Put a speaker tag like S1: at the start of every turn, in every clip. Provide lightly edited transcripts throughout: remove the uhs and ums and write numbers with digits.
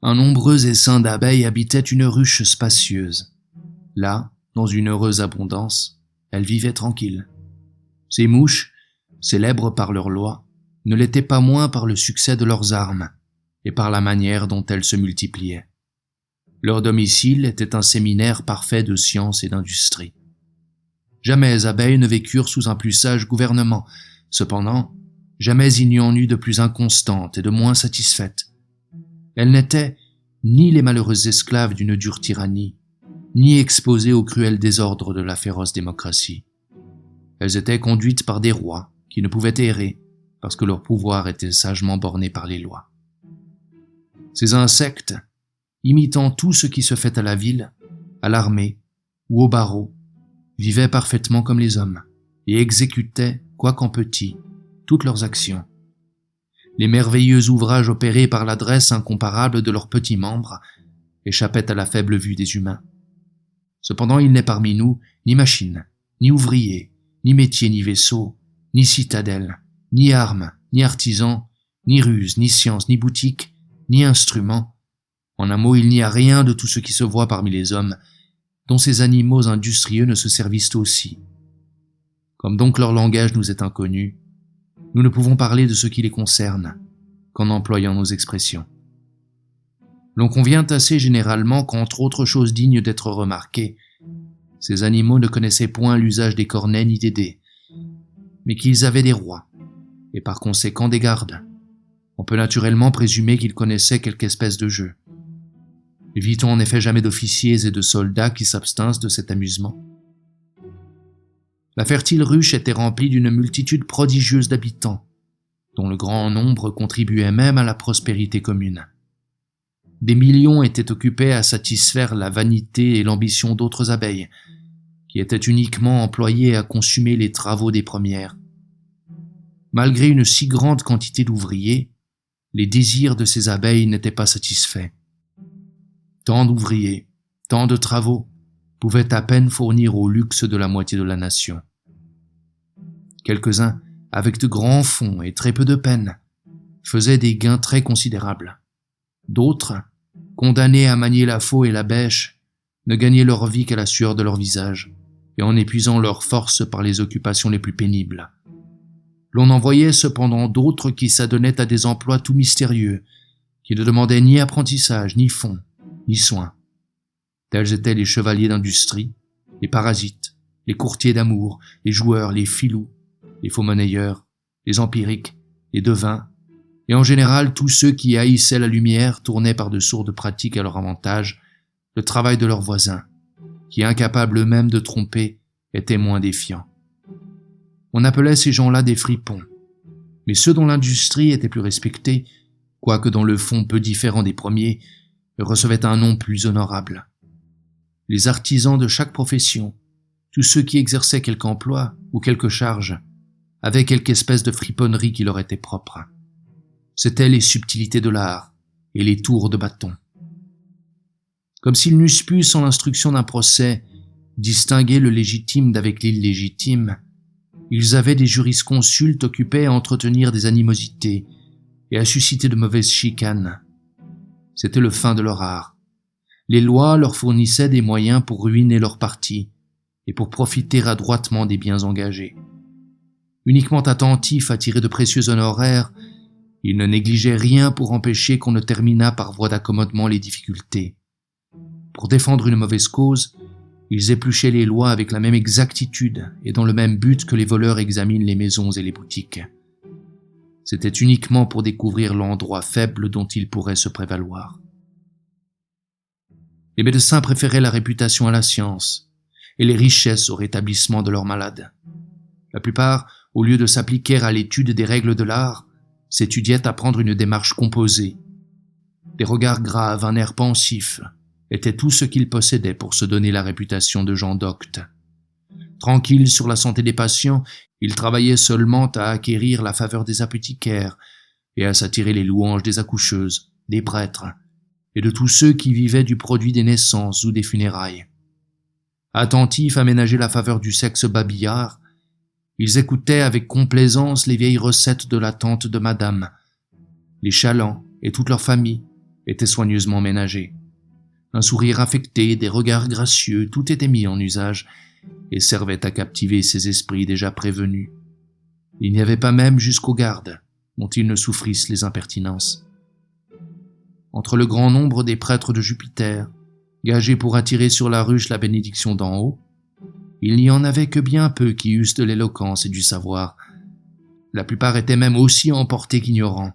S1: un nombreux essaim d'abeilles habitait une ruche spacieuse. Là, dans une heureuse abondance, elles vivaient tranquilles. Ces mouches, célèbres par leurs lois, ne l'étaient pas moins par le succès de leurs armes et par la manière dont elles se multipliaient. Leur domicile était un séminaire parfait de science et d'industrie. Jamais les abeilles ne vécurent sous un plus sage gouvernement. Cependant, jamais il n'y en eut de plus inconstante et de moins satisfaite. Elles n'étaient ni les malheureuses esclaves d'une dure tyrannie, ni exposées au cruel désordre de la féroce démocratie. Elles étaient conduites par des rois qui ne pouvaient errer parce que leur pouvoir était sagement borné par les lois. Ces insectes, imitant tout ce qui se fait à la ville, à l'armée ou au barreau, vivaient parfaitement comme les hommes et exécutaient, quoiqu'en petit, toutes leurs actions. Les merveilleux ouvrages opérés par l'adresse incomparable de leurs petits membres échappaient à la faible vue des humains. Cependant, il n'est parmi nous ni machine, ni ouvrier, ni métier, ni vaisseau, ni citadelle, ni armes, ni artisan, ni ruse, ni science, ni boutique, ni instrument. En un mot, il n'y a rien de tout ce qui se voit parmi les hommes, dont ces animaux industrieux ne se servissent aussi. Comme donc leur langage nous est inconnu, nous ne pouvons parler de ce qui les concerne qu'en employant nos expressions. L'on convient assez généralement qu'entre autres choses dignes d'être remarquées, ces animaux ne connaissaient point l'usage des cornets ni des dés, mais qu'ils avaient des rois, et par conséquent des gardes. On peut naturellement présumer qu'ils connaissaient quelque espèce de jeu. Évitons en effet jamais d'officiers et de soldats qui s'abstinssent de cet amusement. La fertile ruche était remplie d'une multitude prodigieuse d'habitants, dont le grand nombre contribuait même à la prospérité commune. Des millions étaient occupés à satisfaire la vanité et l'ambition d'autres abeilles, qui étaient uniquement employées à consumer les travaux des premières. Malgré une si grande quantité d'ouvriers, les désirs de ces abeilles n'étaient pas satisfaits. Tant d'ouvriers, tant de travaux, pouvaient à peine fournir au luxe de la moitié de la nation. Quelques-uns, avec de grands fonds et très peu de peine, faisaient des gains très considérables. D'autres, condamnés à manier la faux et la bêche, ne gagnaient leur vie qu'à la sueur de leur visage, et en épuisant leurs forces par les occupations les plus pénibles. L'on en voyait cependant d'autres qui s'adonnaient à des emplois tout mystérieux, qui ne demandaient ni apprentissage, ni fonds, ni soins. Tels étaient les chevaliers d'industrie, les parasites, les courtiers d'amour, les joueurs, les filous, les faux-monnayeurs, les empiriques, les devins, et en général tous ceux qui haïssaient la lumière tournaient par de sourdes pratiques à leur avantage le travail de leurs voisins, qui, incapables eux-mêmes de tromper, étaient moins défiants. On appelait ces gens-là des fripons, mais ceux dont l'industrie était plus respectée, quoique dans le fond peu différent des premiers, recevaient un nom plus honorable. Les artisans de chaque profession, tous ceux qui exerçaient quelque emploi ou quelque charge, avaient quelque espèce de friponnerie qui leur était propre. C'étaient les subtilités de l'art et les tours de bâton. Comme s'ils n'eussent pu, sans l'instruction d'un procès, distinguer le légitime d'avec l'illégitime, ils avaient des jurisconsultes occupés à entretenir des animosités et à susciter de mauvaises chicanes. C'était le fin de leur art. Les lois leur fournissaient des moyens pour ruiner leur parti et pour profiter adroitement des biens engagés. Uniquement attentifs à tirer de précieux honoraires, ils ne négligeaient rien pour empêcher qu'on ne terminât par voie d'accommodement les difficultés. Pour défendre une mauvaise cause, ils épluchaient les lois avec la même exactitude et dans le même but que les voleurs examinent les maisons et les boutiques. C'était uniquement pour découvrir l'endroit faible dont ils pourraient se prévaloir. Les médecins préféraient la réputation à la science et les richesses au rétablissement de leurs malades. La plupart, au lieu de s'appliquer à l'étude des règles de l'art, s'étudiaient à prendre une démarche composée. Des regards graves, un air pensif, étaient tout ce qu'ils possédaient pour se donner la réputation de gens doctes. Tranquilles sur la santé des patients, ils travaillaient seulement à acquérir la faveur des apothicaires et à s'attirer les louanges des accoucheuses, des prêtres et de tous ceux qui vivaient du produit des naissances ou des funérailles. Attentifs à ménager la faveur du sexe babillard, ils écoutaient avec complaisance les vieilles recettes de la tante de madame, les Chalands et toute leur famille, étaient soigneusement ménagés. Un sourire affecté, des regards gracieux, tout était mis en usage et servait à captiver ces esprits déjà prévenus. Il n'y avait pas même jusqu'aux gardes, dont ils ne souffrissent les impertinences. Entre le grand nombre des prêtres de Jupiter, gagés pour attirer sur la ruche la bénédiction d'en haut, il n'y en avait que bien peu qui eussent de l'éloquence et du savoir. La plupart étaient même aussi emportés qu'ignorants.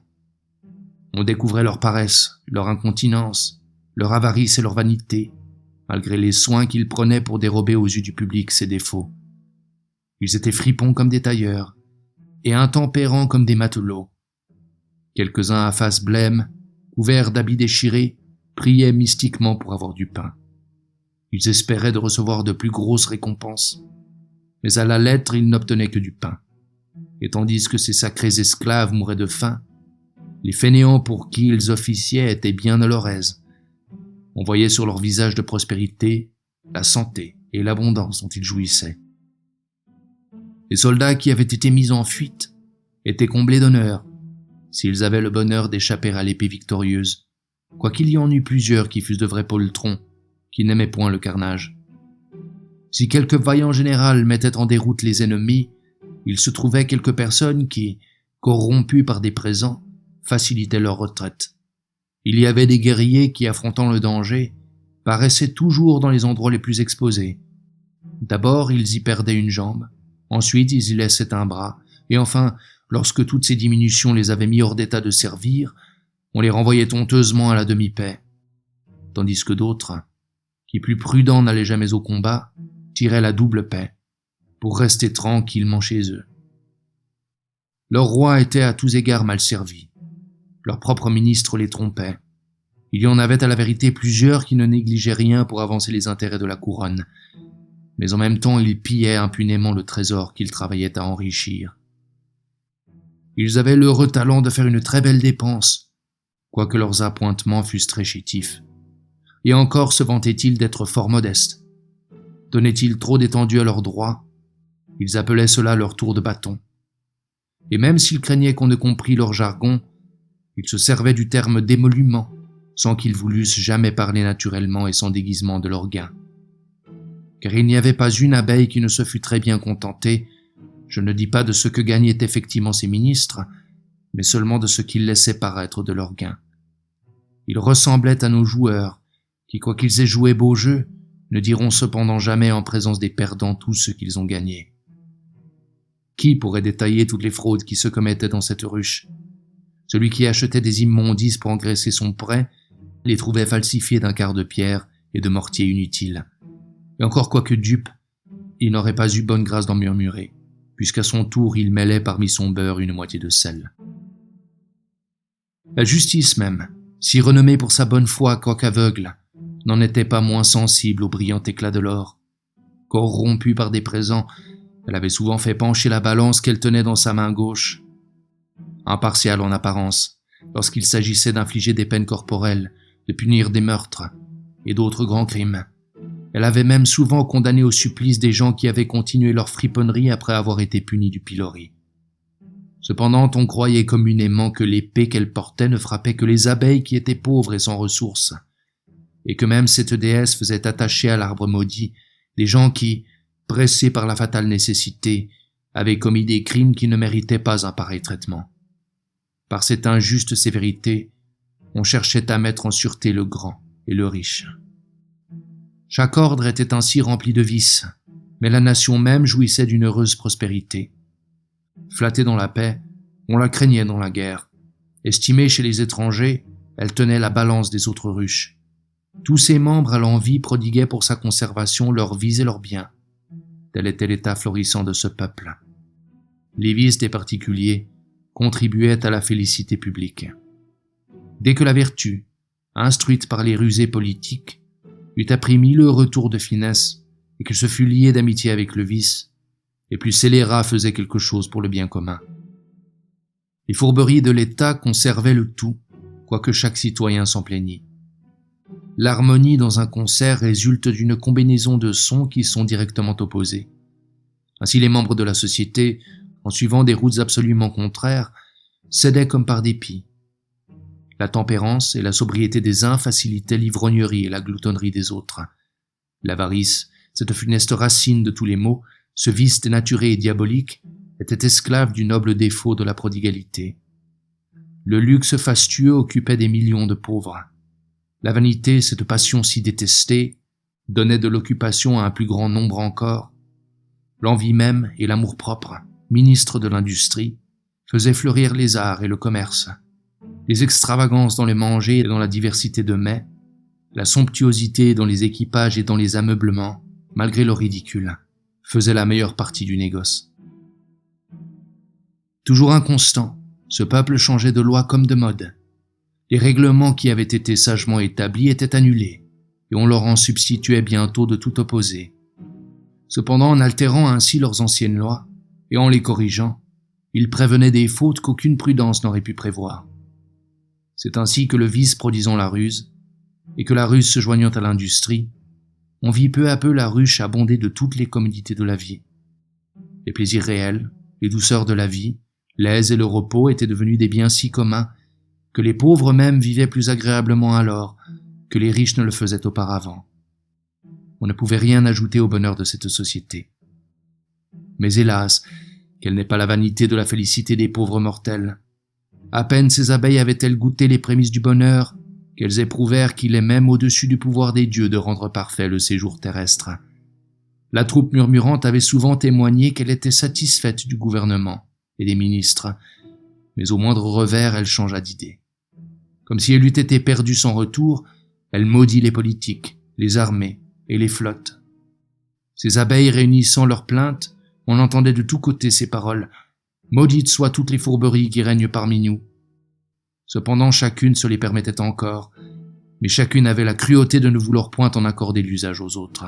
S1: On découvrait leur paresse, leur incontinence, leur avarice et leur vanité, malgré les soins qu'ils prenaient pour dérober aux yeux du public ces défauts. Ils étaient fripons comme des tailleurs, et intempérants comme des matelots. Quelques-uns à face blême, couverts d'habits déchirés, priaient mystiquement pour avoir du pain. Ils espéraient de recevoir de plus grosses récompenses, mais à la lettre ils n'obtenaient que du pain. Et tandis que ces sacrés esclaves mouraient de faim, les fainéants pour qui ils officiaient étaient bien à leur aise. On voyait sur leurs visages de prospérité la santé et l'abondance dont ils jouissaient. Les soldats qui avaient été mis en fuite étaient comblés d'honneur, s'ils avaient le bonheur d'échapper à l'épée victorieuse, quoiqu'il y en eût plusieurs qui fussent de vrais poltrons, qui n'aimaient point le carnage. Si quelque vaillant général mettait en déroute les ennemis, il se trouvait quelques personnes qui, corrompues par des présents, facilitaient leur retraite. Il y avait des guerriers qui, affrontant le danger, paraissaient toujours dans les endroits les plus exposés. D'abord, ils y perdaient une jambe, ensuite ils y laissaient un bras, et enfin, lorsque toutes ces diminutions les avaient mis hors d'état de servir, on les renvoyait honteusement à la demi-paix. Tandis que d'autres, qui plus prudents n'allaient jamais au combat, tiraient la double paix, pour rester tranquillement chez eux. Leur roi était à tous égards mal servi. Leur propre ministre les trompait. Il y en avait à la vérité plusieurs qui ne négligeaient rien pour avancer les intérêts de la couronne, mais en même temps ils pillaient impunément le trésor qu'ils travaillaient à enrichir. Ils avaient l'heureux talent de faire une très belle dépense, quoique leurs appointements fussent très chétifs. Et encore se vantaient-ils d'être fort modestes. Donnaient-ils trop d'étendue à leurs droits? Ils appelaient cela leur tour de bâton. Et même s'ils craignaient qu'on ne comprît leur jargon, ils se servaient du terme d'émolument, sans qu'ils voulussent jamais parler naturellement et sans déguisement de leur gain. Car il n'y avait pas une abeille qui ne se fût très bien contentée, je ne dis pas de ce que gagnaient effectivement ces ministres, mais seulement de ce qu'ils laissaient paraître de leur gain. Ils ressemblaient à nos joueurs, qui, quoiqu'ils aient joué beau jeu, ne diront cependant jamais en présence des perdants tout ce qu'ils ont gagné. Qui pourrait détailler toutes les fraudes qui se commettaient dans cette ruche? Celui qui achetait des immondices pour engraisser son prêt les trouvait falsifiés d'un quart de pierre et de mortier inutile. Et encore quoique dupe, il n'aurait pas eu bonne grâce d'en murmurer, puisqu'à son tour il mêlait parmi son beurre une moitié de sel. La justice même, si renommée pour sa bonne foi quoique aveugle, n'en était pas moins sensible au brillant éclat de l'or. Corrompue par des présents, elle avait souvent fait pencher la balance qu'elle tenait dans sa main gauche. Impartiale en apparence, lorsqu'il s'agissait d'infliger des peines corporelles, de punir des meurtres et d'autres grands crimes. Elle avait même souvent condamné au supplice des gens qui avaient continué leur friponnerie après avoir été punis du pilori. Cependant, on croyait communément que l'épée qu'elle portait ne frappait que les abeilles qui étaient pauvres et sans ressources, et que même cette déesse faisait attacher à l'arbre maudit les gens qui, pressés par la fatale nécessité, avaient commis des crimes qui ne méritaient pas un pareil traitement. Par cette injuste sévérité, on cherchait à mettre en sûreté le grand et le riche. Chaque ordre était ainsi rempli de vices, mais la nation même jouissait d'une heureuse prospérité. Flattée dans la paix, on la craignait dans la guerre. Estimée chez les étrangers, elle tenait la balance des autres ruches. Tous ses membres à l'envi prodiguaient pour sa conservation leurs vies et leurs biens. Tel était l'état florissant de ce peuple. Les vices des particuliers contribuaient à la félicité publique. Dès que la vertu, instruite par les rusées politiques, eut appris mille retours de finesse et que se fut liée d'amitié avec le vice, les plus scélérats faisaient quelque chose pour le bien commun. Les fourberies de l'État conservaient le tout, quoique chaque citoyen s'en plaignît. L'harmonie dans un concert résulte d'une combinaison de sons qui sont directement opposés. Ainsi les membres de la société, en suivant des routes absolument contraires, cédaient comme par dépit. La tempérance et la sobriété des uns facilitaient l'ivrognerie et la gloutonnerie des autres. L'avarice, cette funeste racine de tous les maux, ce vice dénaturé et diabolique, était esclave du noble défaut de la prodigalité. Le luxe fastueux occupait des millions de pauvres. La vanité, cette passion si détestée, donnait de l'occupation à un plus grand nombre encore. L'envie même et l'amour-propre, ministres de l'industrie, faisaient fleurir les arts et le commerce. Les extravagances dans les manger et dans la diversité de mets, la somptuosité dans les équipages et dans les ameublements, malgré leur ridicule, faisaient la meilleure partie du négoce. Toujours inconstant, ce peuple changeait de loi comme de mode. Les règlements qui avaient été sagement établis étaient annulés, et on leur en substituait bientôt de tout opposé. Cependant, en altérant ainsi leurs anciennes lois, et en les corrigeant, ils prévenaient des fautes qu'aucune prudence n'aurait pu prévoir. C'est ainsi que le vice produisant la ruse, et que la ruse se joignant à l'industrie, on vit peu à peu la ruche abonder de toutes les commodités de la vie. Les plaisirs réels, les douceurs de la vie, l'aise et le repos étaient devenus des biens si communs que les pauvres même vivaient plus agréablement alors que les riches ne le faisaient auparavant. On ne pouvait rien ajouter au bonheur de cette société. Mais hélas, quelle n'est pas la vanité de la félicité des pauvres mortels. À peine ces abeilles avaient-elles goûté les prémices du bonheur qu'elles éprouvèrent qu'il est même au-dessus du pouvoir des dieux de rendre parfait le séjour terrestre. La troupe murmurante avait souvent témoigné qu'elle était satisfaite du gouvernement et des ministres, mais au moindre revers elle changea d'idée. Comme si elle eût été perdue sans retour, elle maudit les politiques, les armées et les flottes. Ces abeilles réunissant leurs plaintes, on entendait de tous côtés ces paroles « Maudites soient toutes les fourberies qui règnent parmi nous ». Cependant chacune se les permettait encore, mais chacune avait la cruauté de ne vouloir point en accorder l'usage aux autres.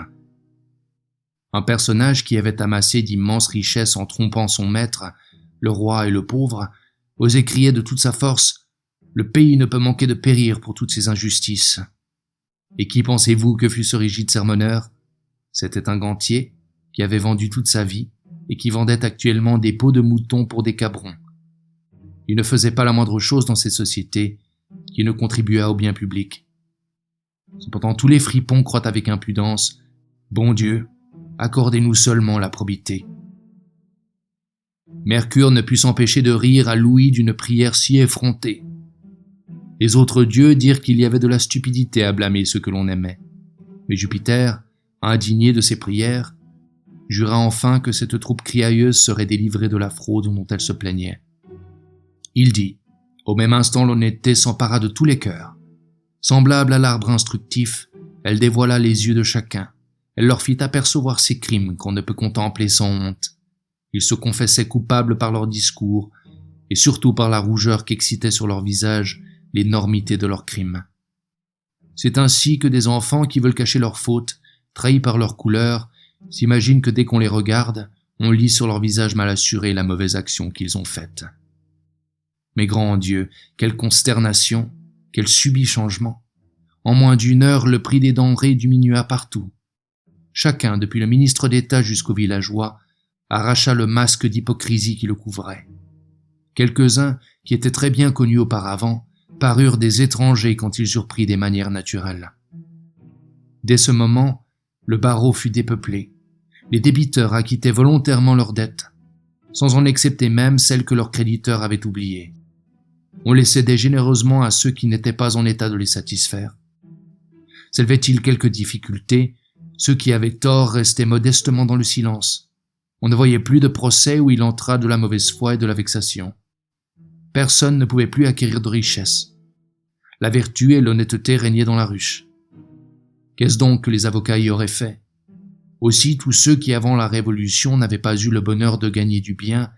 S1: Un personnage qui avait amassé d'immenses richesses en trompant son maître, le roi et le pauvre, osait crier de toute sa force « Le pays ne peut manquer de périr pour toutes ces injustices ». Et qui pensez-vous que fut ce rigide sermonneur? C'était un gantier qui avait vendu toute sa vie et qui vendait actuellement des peaux de mouton pour des cabrons. Il ne faisait pas la moindre chose dans cette société qui ne contribuât au bien public. Cependant tous les fripons croient avec impudence « Bon Dieu, accordez-nous seulement la probité ». Mercure ne put s'empêcher de rire à l'ouïe d'une prière si effrontée. Les autres dieux dirent qu'il y avait de la stupidité à blâmer ceux que l'on aimait. Mais Jupiter, indigné de ces prières, jura enfin que cette troupe criailleuse serait délivrée de la fraude dont elle se plaignait. Il dit, au même instant l'honnêteté s'empara de tous les cœurs. Semblable à l'arbre instructif, elle dévoila les yeux de chacun. Elle leur fit apercevoir ces crimes qu'on ne peut contempler sans honte. Ils se confessaient coupables par leurs discours, et surtout par la rougeur qu'excitait sur leur visage l'énormité de leurs crimes. C'est ainsi que des enfants qui veulent cacher leurs fautes, trahis par leur couleur, s'imaginent que dès qu'on les regarde, on lit sur leur visage mal assuré la mauvaise action qu'ils ont faite. Mais grand Dieu, quelle consternation, quel subit changement. En moins d'une heure, le prix des denrées diminua partout. Chacun, depuis le ministre d'État jusqu'au villageois, arracha le masque d'hypocrisie qui le couvrait. Quelques-uns, qui étaient très bien connus auparavant, parurent des étrangers quand ils eurent pris des manières naturelles. Dès ce moment, le barreau fut dépeuplé. Les débiteurs acquittaient volontairement leurs dettes, sans en accepter même celles que leurs créditeurs avaient oubliées. On les cédait généreusement à ceux qui n'étaient pas en état de les satisfaire. S'élevait-il quelque difficulté, ceux qui avaient tort restaient modestement dans le silence. On ne voyait plus de procès où il entra de la mauvaise foi et de la vexation. Personne ne pouvait plus acquérir de richesse. La vertu et l'honnêteté régnaient dans la ruche. Qu'est-ce donc que les avocats y auraient fait? Aussi, tous ceux qui, avant la Révolution, n'avaient pas eu le bonheur de gagner du bien,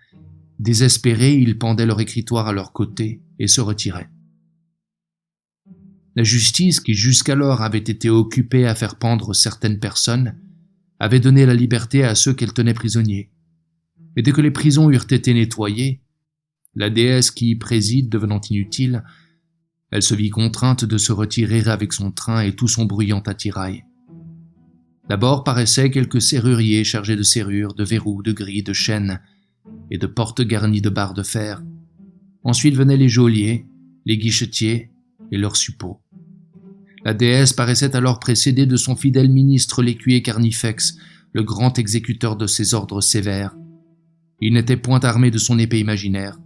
S1: désespérés, ils pendaient leur écritoire à leur côté et se retiraient. La justice, qui jusqu'alors avait été occupée à faire pendre certaines personnes, avait donné la liberté à ceux qu'elle tenait prisonniers. Mais dès que les prisons eurent été nettoyées, la déesse qui y préside devenant inutile, elle se vit contrainte de se retirer avec son train et tout son bruyant attirail. D'abord paraissaient quelques serruriers chargés de serrures, de verrous, de grilles, de chaînes et de portes garnies de barres de fer. Ensuite venaient les geôliers, les guichetiers, et leurs suppôts. La déesse paraissait alors précédée de son fidèle ministre l'écuyer Carnifex, le grand exécuteur de ses ordres sévères. Il n'était point armé de son épée imaginaire.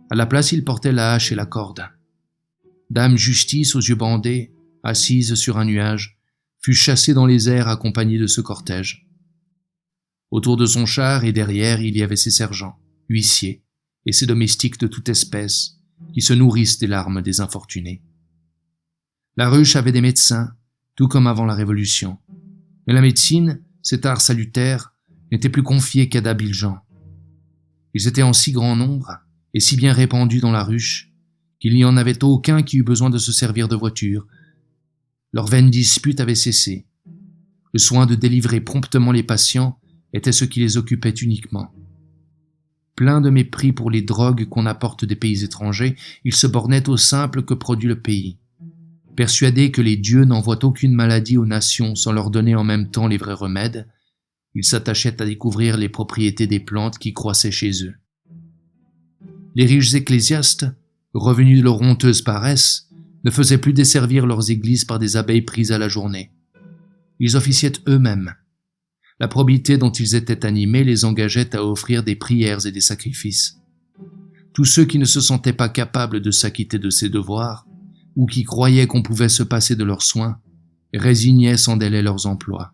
S1: À la place, il portait la hache et la corde. Dame Justice, aux yeux bandés, assise sur un nuage, fut chassée dans les airs accompagnée de ce cortège. Autour de son char et derrière, il y avait ses sergents, huissiers et ses domestiques de toute espèce, qui se nourrissent des larmes des infortunés. La ruche avait des médecins, tout comme avant la Révolution. Mais la médecine, cet art salutaire, n'était plus confié qu'à d'habiles gens. Ils étaient en si grand nombre et si bien répandus dans la ruche qu'il n'y en avait aucun qui eût besoin de se servir de voiture. Leur vaine dispute avait cessé. Le soin de délivrer promptement les patients était ce qui les occupait uniquement. Plein de mépris pour les drogues qu'on apporte des pays étrangers, ils se bornaient au simple que produit le pays. Persuadés que les dieux n'envoient aucune maladie aux nations sans leur donner en même temps les vrais remèdes, ils s'attachaient à découvrir les propriétés des plantes qui croissaient chez eux. Les riches ecclésiastes, revenus de leur honteuse paresse, ne faisaient plus desservir leurs églises par des abeilles prises à la journée. Ils officiaient eux-mêmes. La probité dont ils étaient animés les engageait à offrir des prières et des sacrifices. Tous ceux qui ne se sentaient pas capables de s'acquitter de ces devoirs, ou qui croyaient qu'on pouvait se passer de leurs soins, résignaient sans délai leurs emplois.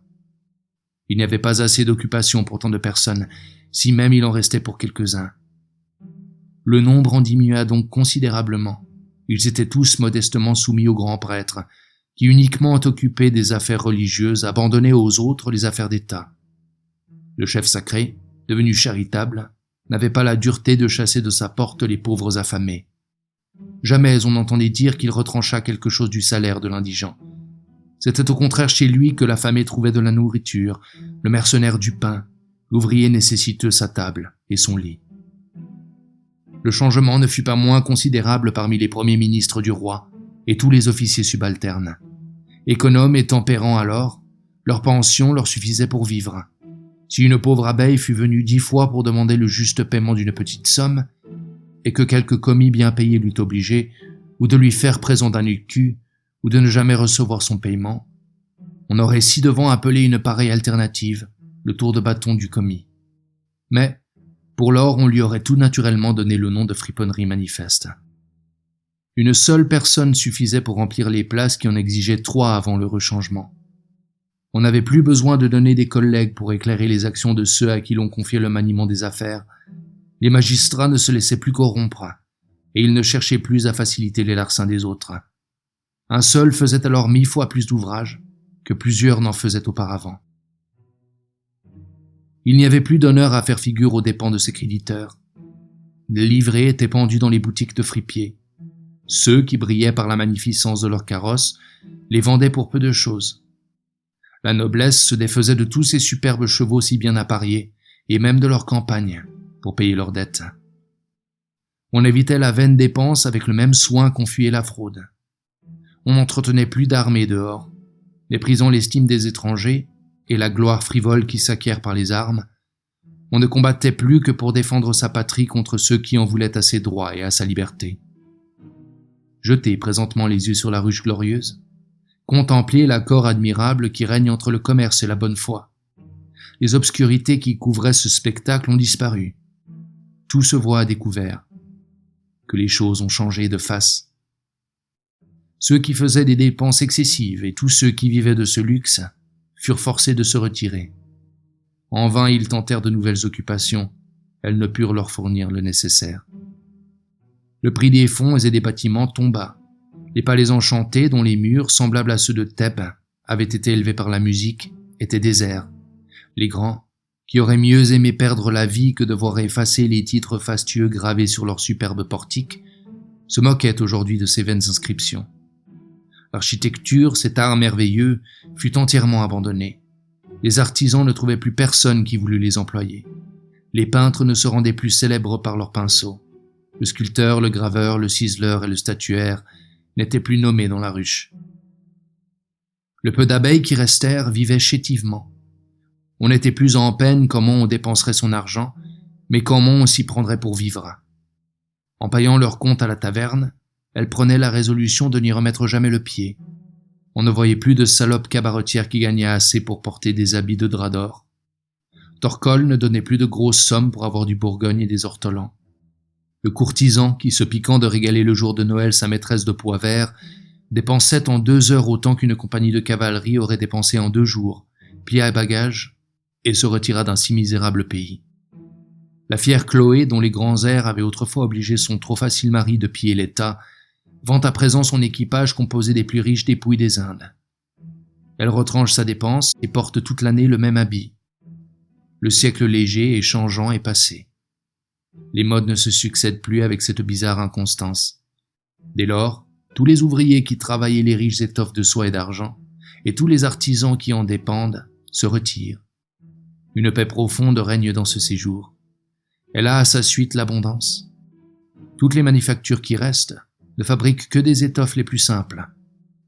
S1: Il n'y avait pas assez d'occupation pour tant de personnes, si même il en restait pour quelques-uns. Le nombre en diminua donc considérablement. Ils étaient tous modestement soumis au grand prêtre, qui uniquement occupé des affaires religieuses abandonnait aux autres les affaires d'État. Le chef sacré, devenu charitable, n'avait pas la dureté de chasser de sa porte les pauvres affamés. Jamais on n'entendait dire qu'il retrancha quelque chose du salaire de l'indigent. C'était au contraire chez lui que l'affamé trouvait de la nourriture, le mercenaire du pain, l'ouvrier nécessiteux sa table et son lit. Le changement ne fut pas moins considérable parmi les premiers ministres du roi et tous les officiers subalternes. Économes et tempérants alors, leur pension leur suffisait pour vivre. Si une pauvre abeille fût venue 10 fois pour demander le juste paiement d'une petite somme, et que quelque commis bien payé l'eût obligé, ou de lui faire présent d'un écu, ou de ne jamais recevoir son paiement, on aurait ci-devant appelé une pareille alternative, le tour de bâton du commis. Mais, pour lors, on lui aurait tout naturellement donné le nom de friponnerie manifeste. Une seule personne suffisait pour remplir les places qui en exigeaient 3 avant le rechangement. On n'avait plus besoin de donner des collègues pour éclairer les actions de ceux à qui l'on confiait le maniement des affaires. Les magistrats ne se laissaient plus corrompre, et ils ne cherchaient plus à faciliter les larcins des autres. Un seul faisait alors 1000 fois plus d'ouvrage que plusieurs n'en faisaient auparavant. Il n'y avait plus d'honneur à faire figure aux dépens de ses créditeurs. Les livrets étaient pendus dans les boutiques de fripiers. Ceux qui brillaient par la magnificence de leurs carrosses les vendaient pour peu de choses. La noblesse se défaisait de tous ces superbes chevaux si bien appariés, et même de leurs campagnes, pour payer leurs dettes. On évitait la vaine dépense avec le même soin qu'on fuyait la fraude. On n'entretenait plus d'armées dehors, méprisant l'estime des étrangers et la gloire frivole qui s'acquiert par les armes. On ne combattait plus que pour défendre sa patrie contre ceux qui en voulaient à ses droits et à sa liberté. Jetez présentement les yeux sur la ruche glorieuse. Contemplez l'accord admirable qui règne entre le commerce et la bonne foi. Les obscurités qui couvraient ce spectacle ont disparu. Tout se voit à découvert. Que les choses ont changé de face. Ceux qui faisaient des dépenses excessives et tous ceux qui vivaient de ce luxe furent forcés de se retirer. En vain ils tentèrent de nouvelles occupations, elles ne purent leur fournir le nécessaire. Le prix des fonds et des bâtiments tomba. Les palais enchantés, dont les murs, semblables à ceux de Thèbes, avaient été élevés par la musique, étaient déserts. Les grands, qui auraient mieux aimé perdre la vie que de voir effacer les titres fastueux gravés sur leurs superbes portiques, se moquaient aujourd'hui de ces vaines inscriptions. L'architecture, cet art merveilleux, fut entièrement abandonnée. Les artisans ne trouvaient plus personne qui voulût les employer. Les peintres ne se rendaient plus célèbres par leurs pinceaux. Le sculpteur, le graveur, le ciseleur et le statuaire n'étaient plus nommés dans la ruche. Le peu d'abeilles qui restèrent vivaient chétivement. On n'était plus en peine comment on dépenserait son argent, mais comment on s'y prendrait pour vivre. En payant leur compte à la taverne, elle prenait la résolution de n'y remettre jamais le pied. On ne voyait plus de salope cabaretière qui gagnait assez pour porter des habits de drap d'or. Torcol ne donnait plus de grosses sommes pour avoir du Bourgogne et des ortolans. Le courtisan, qui se piquant de régaler le jour de Noël sa maîtresse de pois vert, dépensait en 2 heures autant qu'une compagnie de cavalerie aurait dépensé en 2 jours, plia bagages, et se retira d'un si misérable pays. La fière Chloé, dont les grands airs avaient autrefois obligé son trop facile mari de piller l'État, vend à présent son équipage composé des plus riches dépouilles des Indes. Elle retranche sa dépense et porte toute l'année le même habit. Le siècle léger et changeant est passé. Les modes ne se succèdent plus avec cette bizarre inconstance. Dès lors, tous les ouvriers qui travaillaient les riches étoffes de soie et d'argent, et tous les artisans qui en dépendent, se retirent. Une paix profonde règne dans ce séjour. Elle a à sa suite l'abondance. Toutes les manufactures qui restent ne fabriquent que des étoffes les plus simples.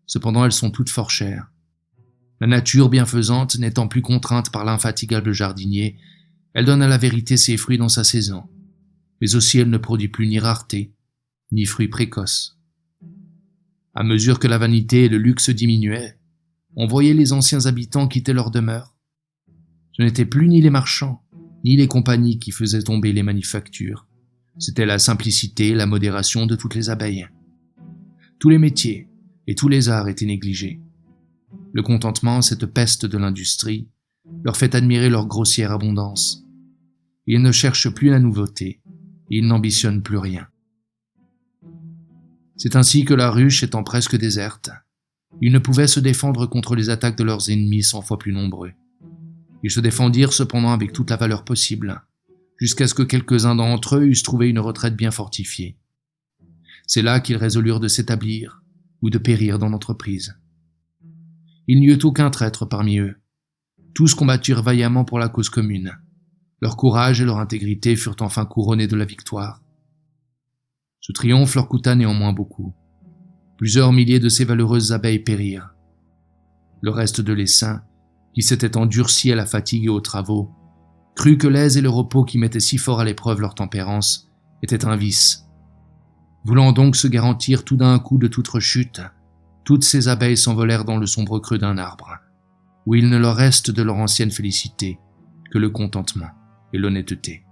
S1: Cependant, elles sont toutes fort chères. La nature bienfaisante n'étant plus contrainte par l'infatigable jardinier, elle donne à la vérité ses fruits dans sa saison. Mais aussi elle ne produit plus ni rareté, ni fruits précoces. À mesure que la vanité et le luxe diminuaient, on voyait les anciens habitants quitter leur demeure. Ce n'étaient plus ni les marchands, ni les compagnies qui faisaient tomber les manufactures. C'était la simplicité et la modération de toutes les abeilles. Tous les métiers et tous les arts étaient négligés. Le contentement, cette peste de l'industrie, leur fait admirer leur grossière abondance. Ils ne cherchent plus la nouveauté, ils n'ambitionnent plus rien. C'est ainsi que la ruche étant presque déserte, ils ne pouvaient se défendre contre les attaques de leurs ennemis 100 fois plus nombreux. Ils se défendirent cependant avec toute la valeur possible, jusqu'à ce que quelques-uns d'entre eux eussent trouvé une retraite bien fortifiée. C'est là qu'ils résolurent de s'établir ou de périr dans l'entreprise. Il n'y eut aucun traître parmi eux. Tous combattirent vaillamment pour la cause commune. Leur courage et leur intégrité furent enfin couronnés de la victoire. Ce triomphe leur coûta néanmoins beaucoup. Plusieurs milliers de ces valeureuses abeilles périrent. Le reste de l'essaim, qui s'était endurci à la fatigue et aux travaux, crut que l'aise et le repos qui mettaient si fort à l'épreuve leur tempérance étaient un vice. Voulant donc se garantir tout d'un coup de toute rechute, toutes ces abeilles s'envolèrent dans le sombre creux d'un arbre, où il ne leur reste de leur ancienne félicité que le contentement et l'honnêteté.